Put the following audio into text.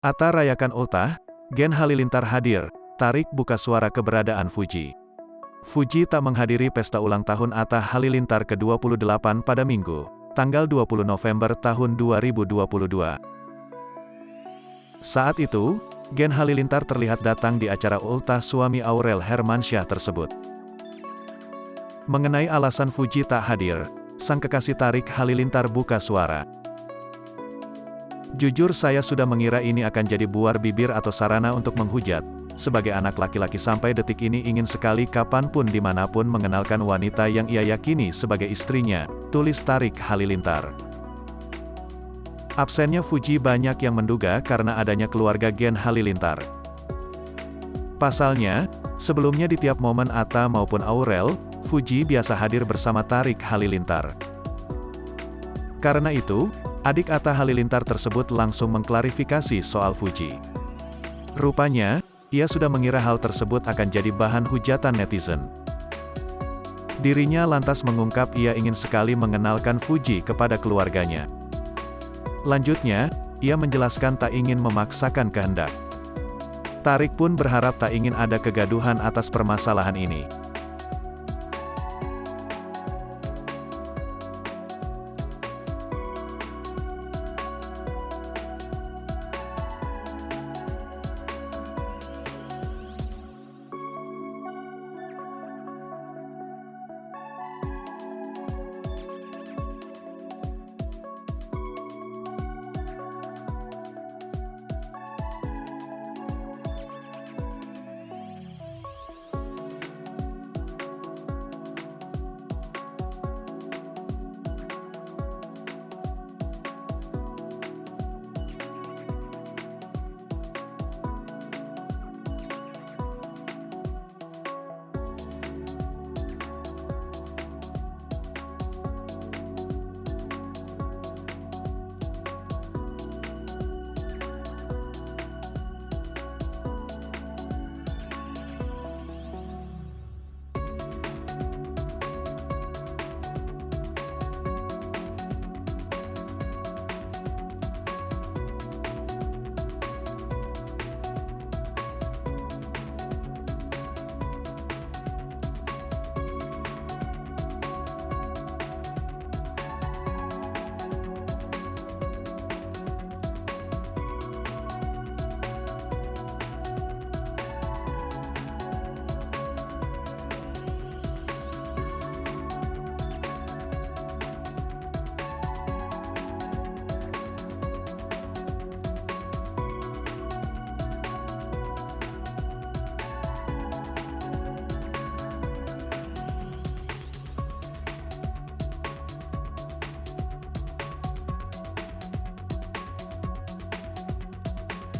Atta rayakan ultah, Gen Halilintar hadir, Tarik buka suara keberadaan Fuji. Fuji tak menghadiri pesta ulang tahun Atta Halilintar ke-28 pada Minggu, tanggal 20 November tahun 2022. Saat itu, Gen Halilintar terlihat datang di acara ultah suami Aurel Hermansyah tersebut. Mengenai alasan Fuji tak hadir, sang kekasih Tarik Halilintar buka suara. Jujur saya sudah mengira ini akan jadi buar bibir atau sarana untuk menghujat. Sebagai anak laki-laki sampai detik ini ingin sekali kapanpun dimanapun mengenalkan wanita yang ia yakini sebagai istrinya, tulis Tarik Halilintar. Absennya Fuji banyak yang menduga karena adanya keluarga Gen Halilintar. Pasalnya, sebelumnya di tiap momen Atta maupun Aurel, Fuji biasa hadir bersama Tarik Halilintar. Karena itu, adik Atta Halilintar tersebut langsung mengklarifikasi soal Fuji. Rupanya, ia sudah mengira hal tersebut akan jadi bahan hujatan netizen. Dirinya lantas mengungkap ia ingin sekali mengenalkan Fuji kepada keluarganya. Lanjutnya, ia menjelaskan tak ingin memaksakan kehendak. Tarik pun berharap tak ingin ada kegaduhan atas permasalahan ini.